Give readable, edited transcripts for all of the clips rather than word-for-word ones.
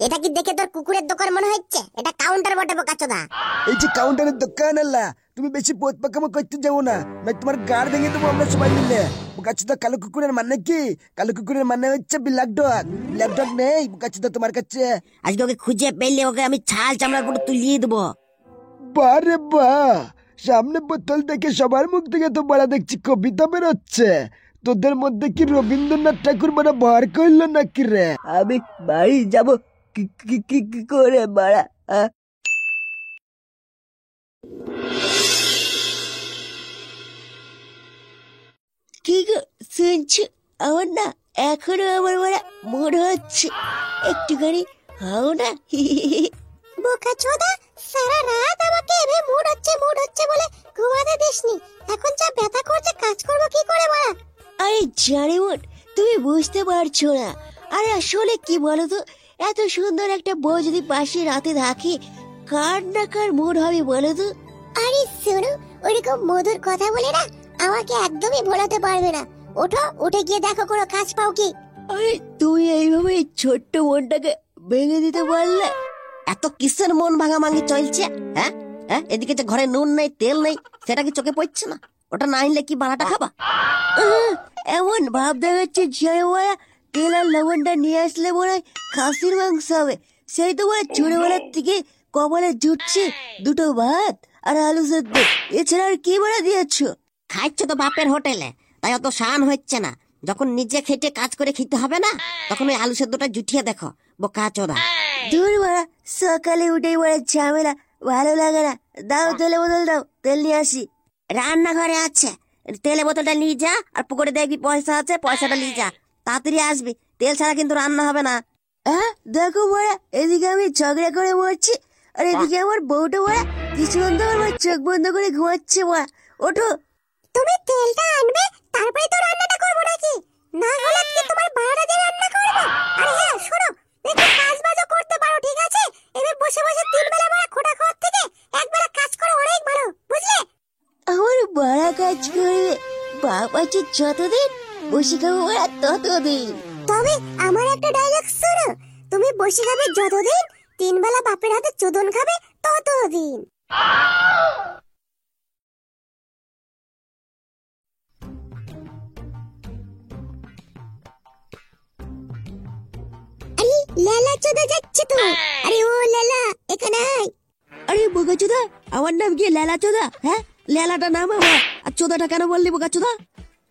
এটা কি দেখে তোর কুকুরের দোকান মনে হচ্ছে? এটা কাউন্টার বটে বোকাচোদা। এই যে কাউন্টারের দোকান আল্লাহ, তুমি বেশি পোত পাকামো করতে যাও না, না তোমার গাড় ভেঙে দেবো আমরা সবাই মিলে। বোকাচোদা কালো কুকুরের মানে কি? কালো কুকুরের মানে হচ্ছে ব্ল্যাক ডগ। ব্ল্যাক ডগ নেই বোকাচোদা তোমার কাছে? আজকে ওকে খুঁজে পেলে ওকে আমি ছাল চামড়া পুরো তুলিয়ে দেবো। বারে বাহ, সামনে বোতল দেখে সবার মুখ থেকে তো বড়া দেখছি কবিতা বেরোচ্ছে। তোদের মধ্যে কি রবীন্দ্রনাথ ঠাকুর বড় বার করলো নাকি রে? আমি বাড়ি যাব কি করে বাড়া? কি গো শুনছো? আমার না এখনো আমার বাড়া মনে হচ্ছে একটুখানি হাও না। বোকাচোদা সারা রাত আমাকে এভাবে মুড হচ্ছে বলে ঘুমাতে দিসনি। এখন যা ব্যথা করছে কাজ করবো কি করে বাড়া? আরে জানি বোন, তুমি বুঝতে পারছো না। আরে আসলে কি বলতো, এত সুন্দর একটা বউ যদি পাশে রাতে থাকে, কার না কার মুড হবে বলো তো? আরে শোনো, ওরকম মধুর কথা বলে না আমাকে একদমই ভোলাতে পারবে না। ওঠো, উঠে গিয়ে দেখো কোনো কাজ পাও কি। আরে তুমি এইভাবে এই ছোট্ট মনটাকে ভেঙে দিতে পারলে? এত কিসের মন ভাঙাভাঙি চলছে? হ্যাঁ হ্যাঁ, এদিকে যে ঘরে নুন নেই তেল নেই সেটা কি চোখে পড়ছে না? ওটা না আনলে কি বাড়াটা খাবা? এমন ভাব দেখাচ্ছে যে ওরা তেল আর লবণটা নিয়ে আসলে মনে হয় খাসির মাংস হবে। সেই তো ওরা ছোটবেলার থেকে কপালে জুটছে দুটো ভাত আর আলু সেদ্ধ, এছাড়া আর কি বলে দিয়েছ? খাইছো তো বাপের হোটেলে, তাই অত শান হচ্ছে না। যখন নিজে খেটে কাজ করে খেতে হবে না, তখন ওই আলু সেদ্ধটা জুটিয়ে দেখো বোকাচোদা। দূর বাড়া, সকালে উঠেই বলে ঝামেলা, ভালো লাগে না। দাও তেলে বোতল দাও, তেল নিয়ে আসি। রান্নাঘরে আছে, তেলে বোতলটা নিয়ে যা, আর পুকুরে দেখবি পয়সা আছে, পয়সাটা নিয়ে যা। তাড়াতাড়ি আসবি, তেল ছাড়া কিন্তু রান্না হবে না। হ্যাঁ দেখো বড়া, এদিকে আমি ঝগড়া করে মরছি, আর এদিকে আমার বউটা বড়া কি সুন্দর আমার চোখ বন্ধ করে ঘুমাচ্ছে। বড়া ওঠো। তুমি তেলটা আনবে, তারপরে তো রান্নাটা করবো নাকি? না হলে কি তোমার বাড়া দিয়ে রান্না করবো? আরে হ্যাঁ শোনো, একটু কাজ বাজও করতে পারো, ঠিক আছে? এবার বসে বসে 3 বেলা বড়া খোটা খাওয়ার থেকে এক বেলা কাজ করো অনেক ভালো, বুঝলে? আমার বড়া কাজ করবে বাপ আছে যতদিন, বসে খাবো বড়া ততদিন। তবে আমার একটা ডায়লগ শোনো, তুমি বসে খাবে যতদিন, 3 বেলা বাপের হাতে চোদন খাবে ততদিন। আরে লেলা চোদা যাচ্ছে তো। আরে ও লেলা, এখানে আয়। আরে বোকাচোদা, আমার নাম কি লেলা চোদা? হ্যাঁ, লেলাটা নাম আমার, আর চোদাটা কেন বললি বোকাচোদা?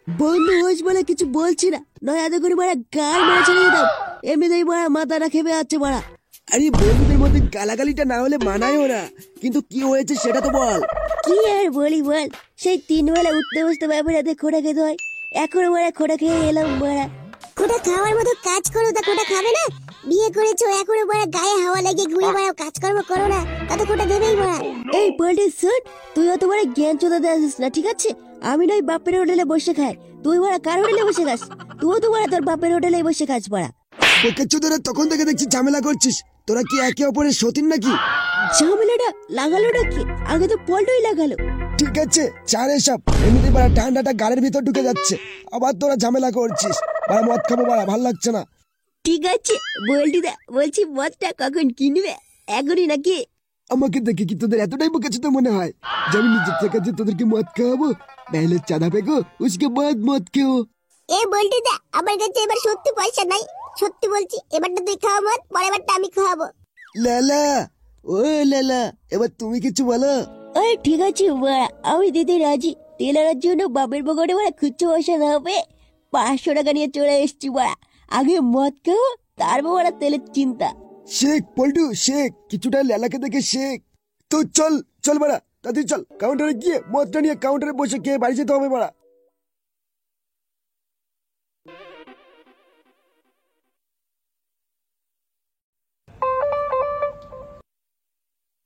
বন্ধু হোস বলে কিছু বলছি না, নয় এত করে বড়া গাল মেরে ছেড়ে দিতাম। এমনিতেই বড়া মাথাটা খেপে যাচ্ছে বড়া। আরে বন্ধুদের মধ্যে গালাগালিটা না হলে মানায়ও না, কিন্তু কি হয়েছে সেটা তো বল। কি আর বলি বল, সেই 3 বেলা উঠতে বসতে বাপের হাতে খোটা খেতে হয়, এখন বড়া খোটা খেয়ে এলাম বড়া। খোটা খাওয়ার মতো কাজ করো, তা খোটা খাবে না? বিয়ে করেছো, এখনো বড়া গায়ে হাওয়া লাগিয়ে ঘুরে বেড়াও, কাজকর্ম করো না, তা তো খোটা দেবেই বড়া। এই পোল্ট্রি শুন, তুই অত বড় জ্ঞান চোদাতে আসিস না, ঠিক আছে? আমি নয় বাপের হোটেলে বসে খাই, তুই বড়া কার হোটেলে বসে খাস? তুইও তো বড়া তোর বাপের হোটেলে বসে খাস বড়া। বোকাচোদারা তখন থেকে দেখছি ঝামেলা করছিস, তোরা কি একে অপরের সতীন নাকি? ঝামেলাটা লাগালোটা কি? আগে তো পল্টুই লাগালো। ঠিক আছে ছাড় এসব, এমনিতে বাড়া ঠান্ডাটা গাড়ির ভিতর ঢুকে যাচ্ছে, আবার তোরা ঝামেলা করছিস। বাড়া মদ খাবো বাড়া, ভাল লাগছে না। ঠিক আছে বল্টুদা, বলছি মদটা কখন কিনবে? এখনই নাকি? আমাকে দেখে কি তোদের এতটাই বোকাচোদা মনে হয় যে আমি নিজের থেকে যে তোদেরকে মদ খাওয়াবো? পহলে চাঁদা পেগো, উসকে বাদ মদ খেও। এ বলটি দা, আমার কাছে এবার সত্যি পয়সা নাই, সত্যি বলছি। এবারটা তুই খাওয়া মত, পরের বারটা আমি খাওয়াবো। লালা, ও লালা, এবার তুমি কিছু বলো। ওই ঠিক আছে বড়া, আমি দিতে রাজি। তেল আনার জন্য বাপের পকেটে বড়া খুচরো পয়সা না হবে, 500 টাকা নিয়ে চলে এসছি বড়া। আগে মদ খাবো, তারপর বড়া তেলের চিন্তা। শেখ পল্টু শেখ, কিছুটা লালাকে দেখে শেখ। তো চল চল বাড়া, তাড়াতাড়ি চল, কাউন্টারে গিয়ে মদটা নিয়ে কাউন্টারে বসে খেয়ে বাড়ি যেতে হবে বাড়া।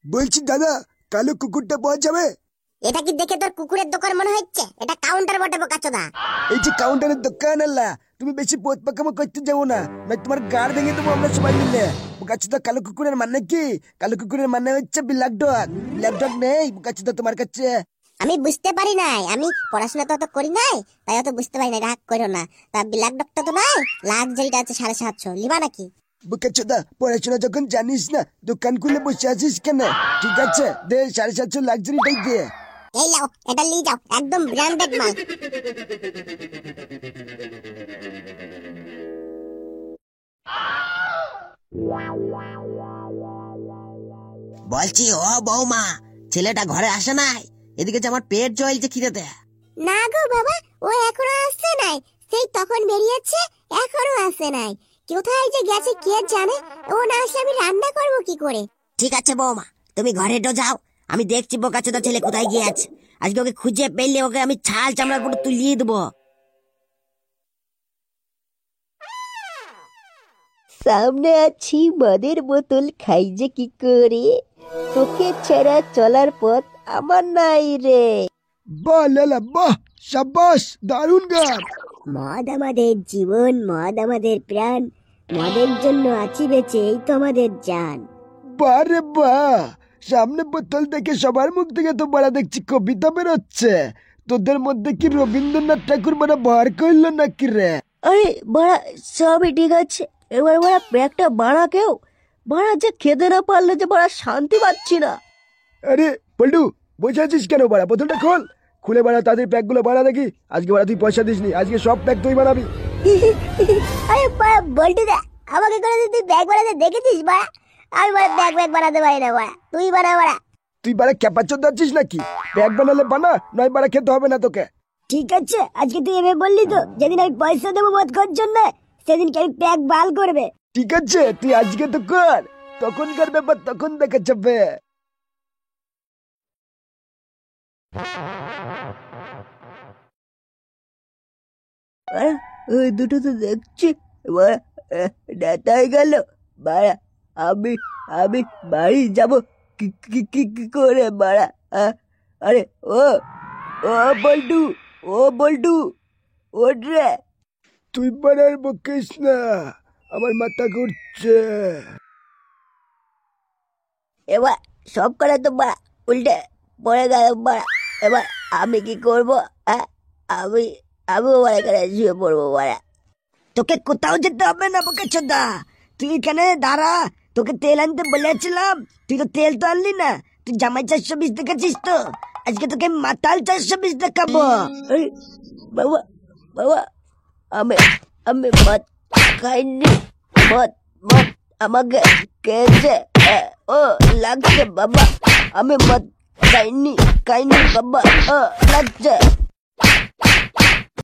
বলছি দাদা, কালো কুকুরটা পাওয়া যাবে? এটা কি দেখে তোর কুকুরের দোকান মনে হচ্ছে? এটা কাউন্টার বটে বোকাচোদা। এই যে কাউন্টারের দোকান আল্লাহ, তুমি বেশি পোত পাকামো করতে যাও না, না তোমার গাড় ভেঙে দেবো আমরা সবাই মিলে। বোকাচোদা কালো কুকুরের মানে কি? কালো কুকুরের মানে হচ্ছে ব্ল্যাক ডগ। ব্ল্যাক ডগ নেই বোকাচোদা তোমার কাছে? আমি বুঝতে পারি নাই, আমি পড়াশোনা তো অত করি নাই, তাই অত বুঝতে পারি নাই, রাগ করো না। তা ব্ল্যাক ডগটা তো নাই, লাক্সারিটা আছে 750, লিবা নাকি? বোকাচোদা পড়াশোনা যখন জানিস না দোকান খুলে বসে আছিস কেন? ঠিক আছে দে 750 লাক্সারিটাই দে। এই লাও, এটা নিয়ে যাও, একদম ব্র্যান্ডেড মাল। বলছি ও বৌমা, ছেলেটা ঘরে আসে নাই? এদিকে যে আমার পেট জ্বলছে খিদেতে। না গো বাবা, ও এখনো আসছে নাই, সেই তখন বেরিয়েছে, এখনো আসে নাই। কোথায় যে গেছে কে জানে, ও না আসলে আমি রান্না করব কি করে? ঠিক আছে বৌমা, তুমি ঘরে যাও, আমি দেখছি বোকাচোদা ছেলে কোথায় গিয়েছে। আজকে ওকে খুঁজে পেলে ওকে আমি ছাল চামড়া করে তুলিয়ে দেবো। সামনে আছি মদের বোতল, খাই যে কি করে, তোকে ছেড়ে চলার পথ আমার নাই রে। বাহ লালা বাহ, শাবাশ, দারুণ গান। মদ আমাদের জীবন, মদ আমাদের প্রাণ, মদের জন্য আছি বেঁচে, এই তো আমাদের জান। বাহ রে বাহ, সামনে বোতল দেখে সবার মুখ থেকে তো বড়া দেখছি কবিতা বেরোচ্ছে। তোদের মধ্যে কি রবীন্দ্রনাথ ঠাকুর বড়া বার করলো নাকি রে? আরে বাড়া সবই ঠিক আছে, এবার বাড়া ব্যাগটা বাড়া, কেউ বাড়া যে খেতে না পারলে যে বাড়া শান্তি পাচ্ছি না। আরে পল্টু, বসে আছিস কেন? বাড়া বোতলটা খোল, খুলে বাড়া তাদের প্যাকগুলো বাড়া দেখি। আজকে বাড়া তুই পয়সা দিসনি, আজকে সব প্যাক তুই বানাবি। আরে বলটি দা, আমাকে করে তুই ব্যাগ বানাতে দেখেছিস বাড়া? আমি বাড়া ব্যাগ বানাতে পারি না বাড়া, তুই বানা বাড়া। তুই বাড়া ক্যাপাচোদ যাচ্ছিস নাকি? প্যাক বানালে বানা, নয় বাড়া খেতে হবে না তোকে। ঠিক আছে, আজকে তুই এভাবে বললি তো, যেদিন আমি পয়সা দেবো মদ খাওয়ার জন্য, সেদিনকে আমি প্যাক বাল করবে। ঠিক আছে তুই আজকে তো কর, তখনকার ব্যাপার তখন দেখা যাবে। বাড়া ওই দুটো তো দেখছি বাড়া নেতাই গেল। বাড়া আমি আমি বাড়ি যাব কি কি কি কি করে বাড়া? আরে ও ও বল্টু, ও বল্টু, ওঠ রে। তুই বাড়ার বকিস না, আমার মাথা ঘুরছে। এবার সব করে তো বাড়া উল্টে পড়ে গেল বাড়া। এবার আমি কি করবো? আমি আমিও বাড়া করে শুয়ে পড়বো বাড়া। তোকে কোথাও যেতে হবে না বোকাচোদা, তুই এখানে দাঁড়া। তোকে তেল আনতে বলেছিলাম, তুই তো তেল তো আনলি না। তুই জামাই 420 দেখেছিস তো, আজকে তোকে মাতাল 420 দেখাবো। আরে বাবা বাবা, আমি আমি মদ খাইনি, মদ মদ আমাকে খেয়েছে, ও লাগছে বাবা। আমি মদ খাইনি খাইনি বাবা, লাগছে।